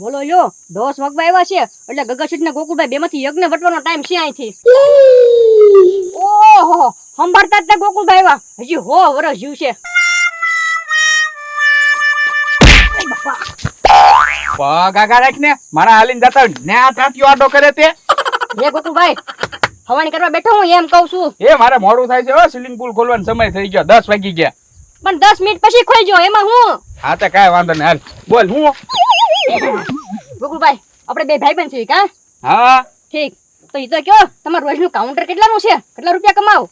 બોલો લ્યો 10 વાગવા આવ્યા છે એટલે ગગનશેઠ ને ગોકુળભાઈ બેમાંથી યજ્ઞ વટવાનો ટાઈમ છે અહીંથી. ઓહો સંભાળતા જ ગોકુળભાઈ આવ્યા હજી 100 વર્ષ જીવશે. ગાગા રાખ ને મારા હાલીને જતા ને આ ટાંટિયો આડો કરે તે. હે ગોકુળભાઈ હવાણી કરવા બેઠો હું એમ કહું છું. એ મારે મોડું થાય છે હો, સ્વિમિંગ પૂલ ખોલવાનો સમય થઈ ગયો 10 વાગી ગયા. પણ 10 મિનિટ પછી ખોલજો એમાં હું. હા તો કાંઈ વાંધો નહીં, હાલ બોલ હું. ગોકુળભાઈ આપણે બે ભાઈ બહેન છીએ કા? હા ઠીક તો ઈ તો કયો તમારું રોજનું કાઉન્ટર કેટલાનું છે? કેટલા રૂપિયા કમાવ?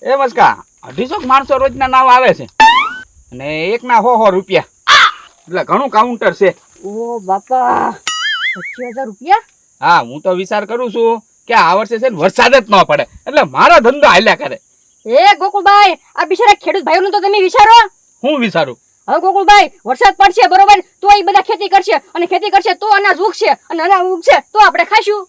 એ મસ્કા 250 માણસો રોજના નાવ આવે છે અને એકના 100 રૂપિયા એટલે ઘણું કાઉન્ટર છે. ઓ બાપા 25,000 રૂપિયા? હા હું તો વિચાર કરું છું કે આ વર્ષે છે ને વરસાદ જ ન પડે એટલે મારો ધંધો હાલ્યા કરે. એ ગોકુળભાઈ આ બિચારા ખેડૂત ભાઈઓનું તો તમે વિચારો. હું વિચારું હવે ગોકુળભાઈ વરસાદ પડશે બરોબર તો એ બધા ખેતી કરશે અને ખેતી કરશે તો અનાજ ઉગશે અને અનાજ ઉગશે તો આપણે ખાશું.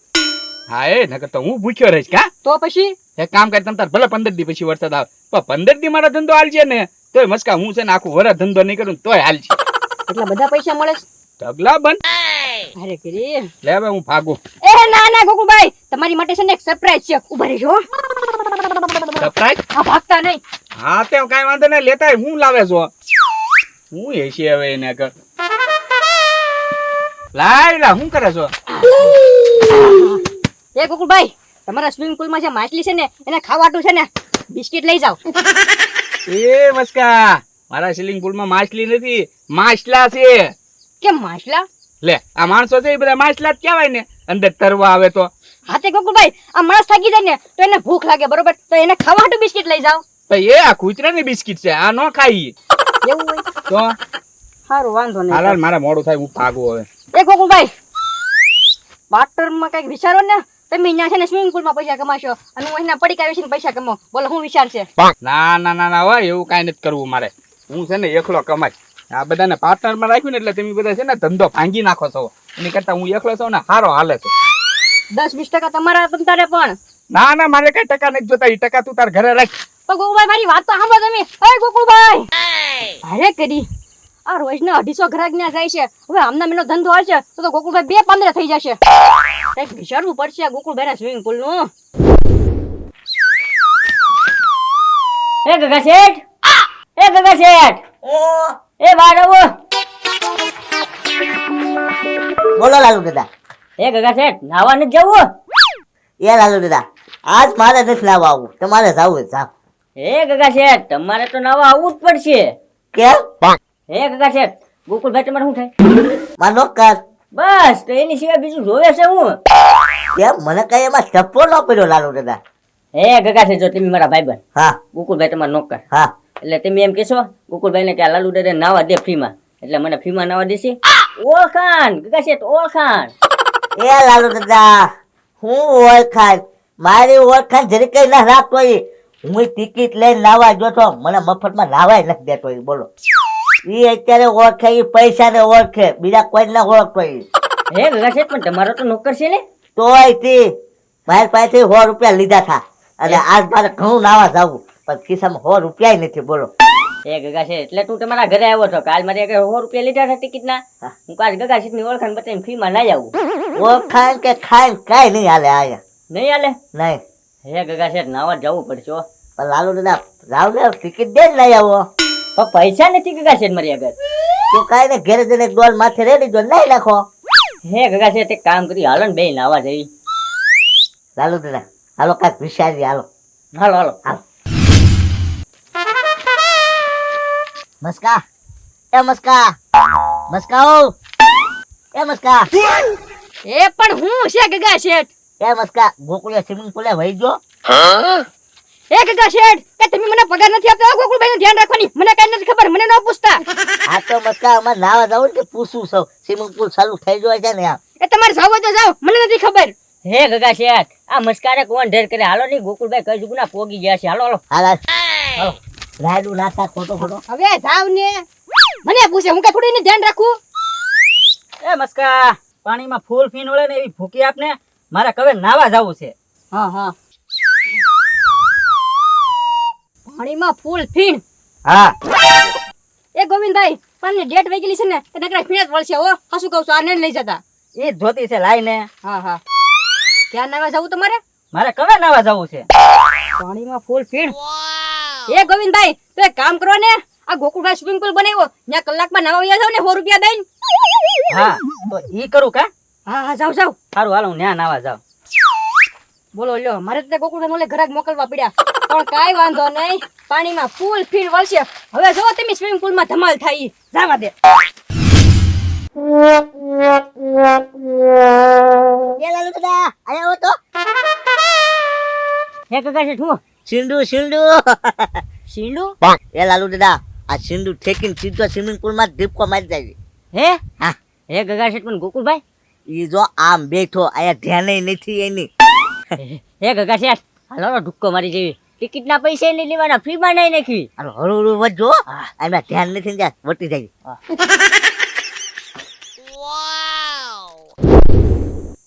હા એ નકર તો હું ભૂખ્યો રહીશ કા. તો પછી એક કામ કરી તમ તાર ભલે 15 દી પછી વરસાદ આવે પણ 15 દી મારો ધંધો હાલશે ને તોય મસ્કા હું છે ને આખું વરસ ધંધો નહીં કરું તોય હાલશે. એટલા બધા પૈસા મળે છે? ઢગલા બન. અરે કરી લે હવે હું ભાગું. એ ના ના ગોકુળભાઈ તમારી માટે છે ને એક સરપ્રાઈઝ છે, ઉભા રહેજો. સરપ્રાઈઝ? હા ભાગતા નહીં. હા તે કાંઈ વાંધો નહીં, લેતાય હું લાવે છો હું એ છે હવે એને કર લાયલા હું કરે છો? એ ગોકુળભાઈ તમારા સ્વિમિંગ પુલમાં જે માછલી છે ને એને ખાવાટું છે ને બિસ્કિટ લઈ જાઓ. એ મસ્કા મારા સ્વિમિંગ પુલમાં માછલી નથી માછલા છે. કેમ માછલા? લે આ માણસો છે એ બધા માછલા જ કહેવાય ને અંદર તરવા આવે તો. હા તે ગોકુળભાઈ આ માણસ થાકી જાય ને તો એને ભૂખ લાગે બરોબર તો એને ખાવાટું બિસ્કિટ લઈ જાઓ. ભાઈ એ આ કૂતરાની બિસ્કિટ છે આ ન ખાઈ એવું હોય તો સારું વાંધો નહીં. હાલ મારે મોડું થાય હું ભાગું હવે. એ ગોકુળભાઈ બાટરમાં કઈક વિચારો ને તમે અહીંયા છે ને સ્વિમિંગ પુલમાં પૈસા કમાશો અને હું અહીંના પડીકા વેચીને પૈસા કમાઉં. બોલો હું વિચાર છે? ના ના ના ના હોય એવું કાંઈ નથી કરવું મારે. હું છે ને એકલો કમાય આ બધાને પાર્ટનરમાં રાખ્યું ને એટલે તમે બધા છે ને ધંધો ભાંગી નાખો છો એની કરતા હું એકલો છું ને સારો હાલે છે. 10-20% તમારા તમતારે પણ. ના ના મારે કઈ ટકા નથી જોતા એ ટકા તું તાર ઘરે રાખ. તો ગોકુળભાઈ મારી વાત તો સાંભળો તમે. અરે ગોકુળભાઈ અરે કરી આ રોજના 250 ગ્રાહક ત્યાં જાય છે હવે આમના મેનો ધંધો હાલશે તો ગોકુળભાઈ 2-15 થઈ જશે. કંઈક વિચારવું પડશે ગોકુળભાઈના સ્વિમિંગ પુલ નું. એ ગગા શેઠ એ ગગા શેઠ એ બહાર આવો. બોલો લાલુ દાદા. એ ગગા શેઠ નાવા નથી જવું? એ લાલુ દાદા આજ મારે નથી નાવા આવું, તમારે જાવું જાવ. એ ગગા શેઠ તમારે તો નાવા આવવું જ પડશે. કેમ? એ ગગા શેઠ ગોકુળભાઈ તમારે શું થાય? માં નોકર. બસ તો એની સિવાય બીજું જોવે છે હું? કેમ મને કઈ એમાં ટપ્પો ન પડ્યો લાલુ દાદા. એ ગગા શેઠ જો તમે મારા ભાઈબંધ હા ગોકુળભાઈ તમારા નોકર હા એટલે તમે એમ કહેશો ગોકુળભાઈને કે આ લાલુ દાદા નાવા દે ફ્રીમાં એટલે મને ફ્રીમાં નાવા દેશે. ઓળખાણ ગગા શેઠ ઓળખાણ. એ લાલુ દાદા હું ઓળખાણ મારી ઓળખાણ જરી કઈ ના રાખતો એ હું ટિકિટ લઈને નાવા જોતો મને મફતમાં નાવાય નથી દેતો એ. બોલો એ અત્યારે ઓળખે એ પૈસા ને ઓળખે બીજા કોઈ ના ઓળખતો એ. હે ગગા શેઠ પણ તમારો તો નોકર છે ને? તોય થી મારી પાસેથી 100 રૂપિયા લીધા હતા અને આજ મારે ઘણું નાવા જવું પણ ખિસ્સામાં 100 રૂપિયા નથી. બોલો એ ગગા શેઠ એટલે તું તમારા ઘરે આવ્યો છો કાલ મારે 100 રૂપિયા લીધા હતા ટિકિટ ના હું કાલ ગગા શેઠ ની ઓળખાણ બતાવીને ફ્રીમાં ના આવું. ઓળખાણ કે ખાઈને કાંઈ નહીં હાલે આયા નહીં હાલે? નહીં. હે ગગા શેઠ નાવા જવું પડશે હો. પણ લાલુ દાદા જાવ ને ટિકિટ દે ને લઈ આવો. પણ પૈસા નથી ગગા શેઠ મારી આગળ. તો કાંઈ ને ઘેરે જઈને એક ડોલ માથે રેડી દો નહીં નાખો. હે ગગા શેઠ એક કામ કરી હાલો ને બે નાવા જઈ. લાલુ દાદા હાલો કાંઈક વિચારી હાલો. હાલો હાલો હાલો. મસ્કા એ મસ્કા મસ્કા ઓ એ મસ્કા એ પણ હું છે ગગા શેઠ? એ મસ્કા ગોકુળિયા સ્વિમિંગ પુલે વહી ગયો. એ ગગા શેઠ કે તમે મને પગાર નથી આપતા ગોકુળભાઈ ધ્યાન રાખવાની મને કઈ નથી ખબર મને ન પૂછતા. આ તો મસ્કા અમારે નાવા જવું ને કે પૂછું છું સ્વિમિંગ પુલ ચાલુ થઈ ગયો છે ને. એ તમારે જાવ તો જાવ મને નથી ખબર. હે ગગા શેઠ આ મસ્કારે કોણ ઢેર કરે હાલો ની ગોકુળભાઈ કઈ જુગના પોગી ગયા છે. હાલો હાલો હાલ હાલો રાયડું નાખા ખોટો ખોટો. હવે જાવ ને મને પૂછે હું કઈ થોડી ને ધ્યાન રાખું. એ મસ્કા પાણીમાં ફૂલ ફીન વળે ને એવી ભૂકી આપને મારે કવે નાવા જવું છે. હા હા પાણીમાં ફૂલ ફીણ. હા એ ગોવિંદભાઈ પણ ડેટ વહી ગયેલી છે ને એ નકરા ફીણ જ વળશે હો. હાસું કહું છું, આ નહીં લઈ જતા. એ જ જોતી છે લાઈ ને. હા હા ક્યાં નાવા જવું તમારે? મારે કવે નાવા જવું છે. પાણીમાં ફૂલ ફીણ. એ ગોવિંદભાઈ તો એક કામ કરો ને, આ ગોકુળભાઈ સ્વિમિંગ પૂલ બનાવ્યો ત્યાં કલાકમાં નાવા વયા જાવ ને 100 રૂપિયા દઈને. હા તો ઈ કરું કા? હા હા જાવ જાવ. સારું હાલો હું ન્યા નાવા જાઉં. બોલો લ્યો, મારે તો ગોકુળભાઈ ઓલે ઘરાક મોકલવા પડ્યા, પણ કાંઈ વાંધો નહીં, પાણીમાં ફૂલ ફીણ વળશે. હવે જો તમે સ્વિમિંગ પૂલમાં ધમાલ થાય ઈ. જાવા દે. એ લાલુ દાદા આયા હો તો. હે કાકા છે શું? સિંધુ સિંધુ. શીંડું? એ લાલુ દાદા આ સિંધુ ઠેકીને સીધો સ્વિમિંગ પુલ માં ઢીપકો મારી જાય. હે હા હે ગગા શેઠ પણ ગોકુળભાઈ ઈ જો આમ બેઠો આયા ધ્યાને નથી એની. હે ગગા શેઠ હાલો ઢુક્કો મારી જેવી ટિકિટ ના પૈસા નહીં લેવાના, ફ્રી માં નહીં નાખી. અરે હળુ હળુ વધજો, એમાં ધ્યાન નથી ને વટી જાય.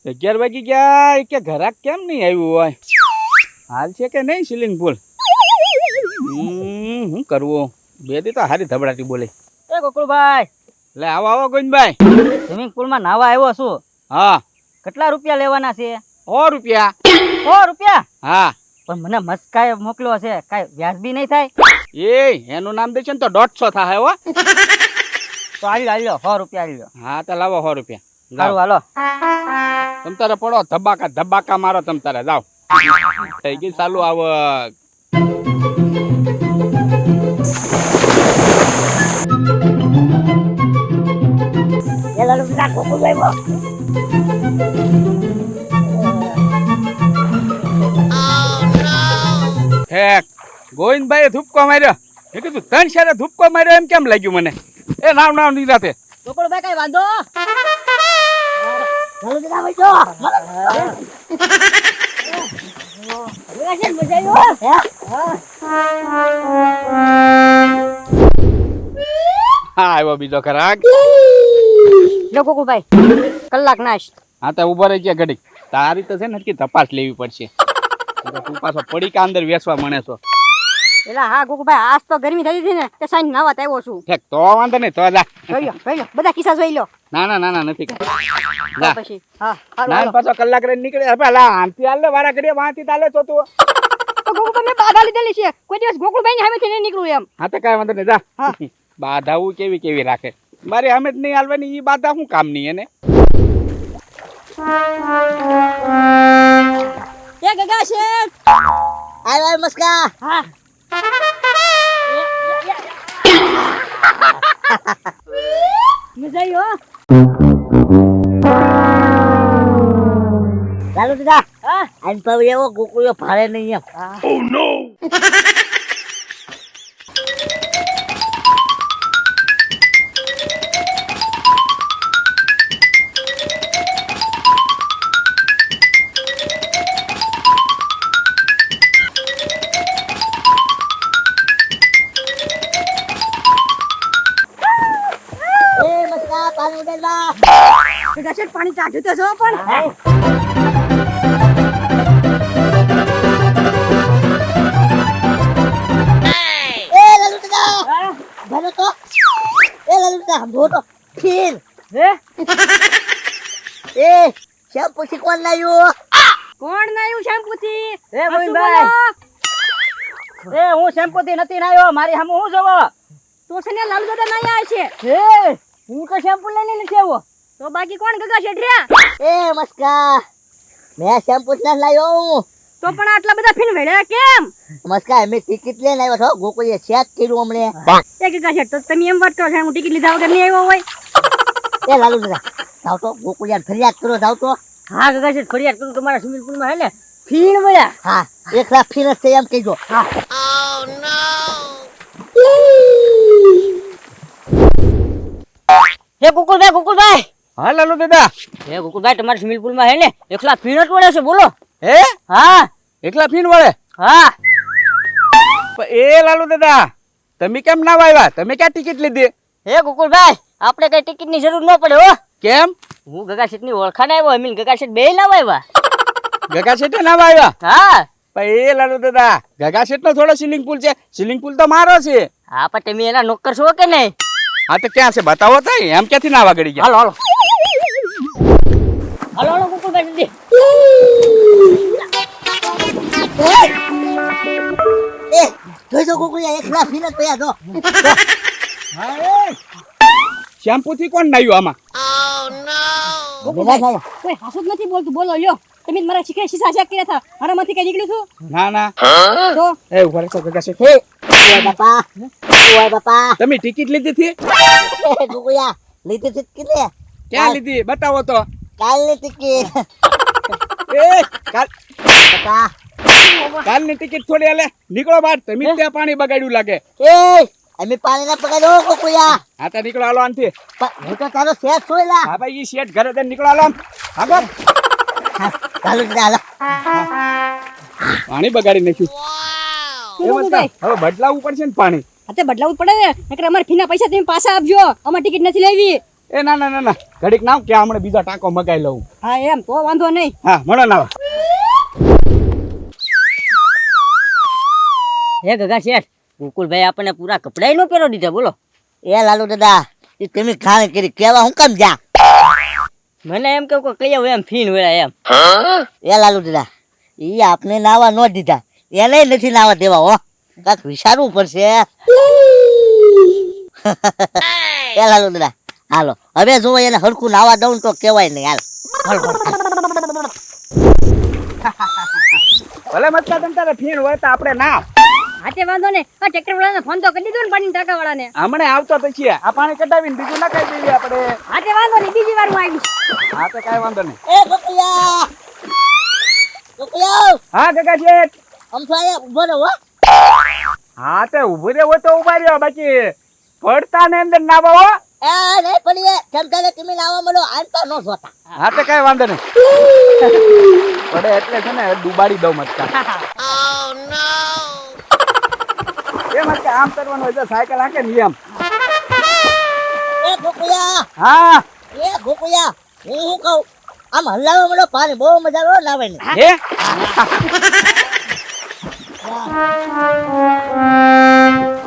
11 વાગી ગયા કે ઘરાક કેમ નહીં આવ્યું હોય? હાલ છે કે નહીં સ્વિમિંગ પુલ? શું કરવું? બે દી તો હારી ધબડાટી બોલે. એ ગોકુળભાઈ લે આવો આવો ગોવિંદભાઈ. સ્વિમિંગ પુલમાં નાવા આવ્યો છું. હા કેટલા રૂપિયા લેવાના છે? 100 રૂપિયા. 100 રૂપિયા? હા પણ મને મસ્કાએ મોકલ્યો છે, કાંઈ વ્યાજબી નહીં થાય? એનું નામ દેશે ને તો 150 થાય હો. તો આવ્યો 100 રૂપિયા આવ્યો. હા તો લાવો 100 રૂપિયા. સારું હાલો. તમ તારે પડો ધબાકા ધબાકા મારો તમ તારે જાઓ. થઈ ગઈ ચાલુ આવક. એ લાલુ દાદા ગોકુળભાઈ બો. ઠેક ગોવિંદભાઈએ ધૂપકો માર્યો. એ કીધું 3 શેરે ધૂપકો માર્યો એમ કેમ લાગ્યું મને? એ નાવ નાવ નિરાતે. ગોકુળભાઈ કઈ વાંધો? લાલુ દાદા વળજો. ગગા શેઠ મજા આવ્યો. હા આવ્યો બીજો ખરાક. લો ગોકુળભાઈ કલાક નાશ. હા તો ઉભો રહી ગયા ઘડીક. તારી તો છે ને કે તપાસ લેવી પડશે. તું પાછો પડી કા અંદર વેસવા મળે છો. એલા હા ગોકુળભાઈ આજ તો ગરમી થઈ હતી ને તે સાંજ નાવા આવ્યો છું. ઠેક તો વાંધો નહીં તો જા. જોઈ લો બધા કિસ્સા જોઈ લો. ના ના ના ના નથી કાંઈ. તો જા. પછી હા હારું ના હાલો. પાછો કલાક રહીને નીકળે. હવે લા આંથી હાલ વારા ઘડીએ વાંથી તાલે તો તું. તો ગોકુળભાઈ મેં બાધા લીધેલી છે, કોઈ દિવસ ગોકુળભાઈ ની સામેથી નહીં નીકળું એમ. હા તો કાંઈ વાંધો નહીં જા. હા. બાધાવું કેવી કેવી રાખે. મારે અમે જ નહીં હાલવાની ઈ બાધા શું કામ નહીં એને? એ ગગા શેઠ આય મસ્કા. હા મજા આવી હો. લાલુ દાદા હા આન પર એવો ગોકુળિયો ભારે નહીં એમ. એ મસ્કા પાણી ઉડાડવા. ગગા શેઠ પાણી ચાખ્યું તો છો પણ. એ લાલુ દાદા ભલો તો. એ લાલુ દાદા ભો તો ફીર. હે એ શેમ્પુ થી કોણ લાવ્યું? કોણ નાયું શેમ્પુ થી? એ ગોવિંદભાઈ. એ હું શેમ્પુ થી નથી નાયો, મારી સામે હું જોવો? તો છે ને લાલુ દાદા નાયા છે. એ હું તો શેમ્પુ લઈને નથી આવ્યો. તો બાકી કોણ ગગા શેઠ રહ્યા? એ મસ્કા મેં શેમ્પુ જ ના લાવ્યો. તો પણ આટલા બધા ફીણ વેળ્યા કેમ? મસ્કા મેં ટિકિટ લઈને આવ્યો છો, ગોકુળીએ ચેક કર્યું હમણે. એ ગગા શેઠ તો તમે એમ વાત કરો છો હું ટિકિટ લીધા વગર નહીં આવ્યો હોય. એ લાલુ દાદા જાવ તો ગોકુળિયા ફરિયાદ કરો જાવ તો. હા ગગા શેઠ ફરિયાદ કરું તમારા સ્વિમિંગ પૂલમાં હે ને ફીણ વળ્યા. હા એકલા ફીર જ છે એમ કહેજો. હા હે ગોકુળભાઈ હા લાલુ દાદા. હે ગોકુળભાઈ તમારા સ્વિમિંગ પૂલમાં હે ને એકલા ફીણ જ વળે છે બોલો. હે હા એકલા ફીન વળે? હા પણ એ લાલુ દાદા તમે કેમ ના આવ્યા? તમે ક્યાં ટિકિટ લીધી? હે ગોકુળભાઈ આપણે કઈ ટિકિટ ની જરૂર ન પડે હો. કેમ? હું ગગા શેઠ ની ઓળખાણ આવ્યો અમીન ગગા શેઠ બે ના આવ્યા. ગગા શેઠે ના આવ્યા? હા પણ એ લાલુ દાદા ગગા શેઠ નો થોડો સ્વિમિંગ પુલ છે, સ્વિમિંગ પુલ તો મારો છે. હા પણ તમે એના નોકર છો કે નહીં? હા તો ક્યાં છે બતાવો તો એમ ક્યાંથી નાવા ગળી ગયા હાલો હાલો હાલો ગોકુળભાઈ જલ્દી. એ જોઈજો ગોકુળિયા એકલા ફીને તૈયાર જો શેમ્પુ થી કોણ નાયું આમાં ગોકુળભાઈ કોઈ હાસું જ નથી બોલતું, બોલો લ્યો. તમે જ મારા શીખે શીશા ચેક કર્યા હતા, મારામાંથી કઈ નીકળ્યું છું ના ના તો? એ ઉભા રહેશો ગગા શેઠ. હે ઓય બાપા તમે ટિકિટ લીધી હતી એ ગોકુળિયા લીધી ટિકિટ કેટલી ક્યાં લીધી બતાવો તો કાલની ટિકિટ એ કાલ બાપા કાલની ટિકિટ થોડી હાલે નીકળો બહાર તમે જ ત્યાં પાણી બગાડ્યું લાગે એ અમે પાણી ના પકડો ગોકુળિયા હા તો નીકળો હાલો આનથી હું તો તારો શેઠ છું એલા હા ભાઈ ઈ શેઠ ઘરે જઈને નીકળો હાલો આમ. આગળ ચાલુ જ હાલો પાણી બગાડી નાખ્યું શું ગોકુળભાઈ? હવે બદલાવવું પડશે ને પાણી હા તે બદલાવું જ પડે ને, નકર અમારે ફીના પૈસા તમે પાછા આપજો, અમારે ટિકિટ નથી લેવી. એ ના ના ના ના ઘડીક નાવ કે હમણાં બીજા ટાંકો મગાઈ લઉં હા એમ તો વાંધો નહીં. હા મળો નાવા હે ગગા શેઠ, ગોકુળભાઈ આપણને પૂરા કપડાય નો પહેરો દીધા બોલો. એ લાલુ દાદા એ તમે ખાણ કરી કેવા હું કેમ જા મને એમ કે કોઈ કઈ એમ ફીન વેળા એમ. એ લાલુ દાદા એ આપને નાવા ન દીધા એને નથી નાવા દેવા હો કાક વિચારવું પડશે એ લાલુ દાદા હાલો હવે જો એને હરખું નાવા દઉં તો કેવાય નહીં હાલ ભલે મતકા તમ તારે ફીણ હોય તો આપણે ના હા તે વાંધો નહીં. આ ટ્રેક્ટર વાળાને ફોન તો કરી દીધો ને, પાણી ટાંકા વાળાને. હમણાં આવતો તો છીએ આ પાણી કઢાવીને બીજું નખાઈ દઈએ આપણે હા તે વાંધો નહીં, બીજી વાર હું આવીશ. હા તો કાંઈ વાંધો નહીં એ ગોકુળિયા ગોકુળિયા હા ગગા શેઠ આમ તો અહીંયા ઉભો રહો હા તે ઉભું રહેવો તો ઉભા રહ્યો બાકી પડતા ને અંદર નાવા હો એ નહીં પડીએ કેમ કે તમે નાવા મળો આનતા ન જોતા હા તો કાંઈ વાંધો નહીં પડે એટલે છે ને ડુબાડી દઉં મતકા એ મતકા આમ કરવાનું હોય તો સાયકલ હાકે ને એમ એ ગોકુળિયા હા એ ગોકુળિયા હું શું કહું આમ હલાવવા મળો પાણી બહુ મજા આવે નાવે ને હે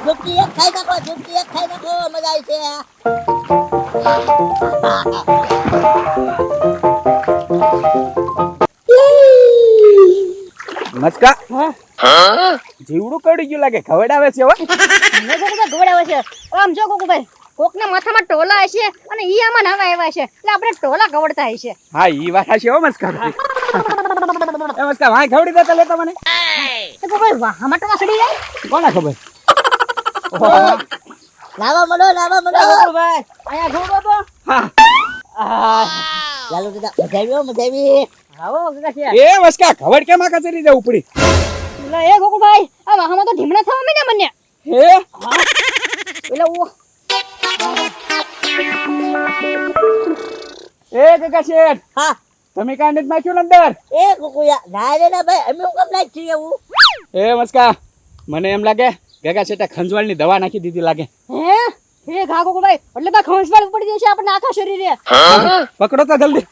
ડૂબકી એક ખાઈ નાખો મજા આવી છે મસ્કા જીવડું કડી ગયું લાગે ખવડાવે છે હો મેં ગોકુળભાઈ ગોળાવે છે. આમ જો ગોકુળભાઈ, કોકના માથામાં ટોલા હશે અને ઈ આમાં નાવા આવ્યા છે, એટલે આપણે ટોલા ગવડતા હશે. હા ઈ વાત છે હો મસ્કા એ મસ્કા વાય ખવડી દેતા લેતા મને તો ગોકુળભાઈ વાહમાં ટોલા સડી જાય. કોને ખબર નાવા મળો ગોકુળભાઈ અહીંયા જોવો તો. હા લાલુ દાદા મજા આવી આવો ગગા શેઠ. એ મસ્કા ખવડ કેમ આકા ચડી જવું પડી એટલે એ ગોકુળભાઈ, આ વાહમાં તો ઢીમણા થવા માંડ્યા મને. હે એટલે ઓ એ ગગા શેઠ હા તમે કાંઈ નથી નાખ્યું ને અંદર એ ગોકુળિયા ના રે ના ભાઈ અમે હું કેમ નાખી છીએ એવું એ મસ્કા મને એમ લાગે ગગા શેઠે ખંજવાળની દવા નાખી દીધી લાગે હે ઘા ગોકુળભાઈ, એટલે બા ખંજવાળ પડી જશે આપણને આખા શરીરે. પકડો તો જલ્દી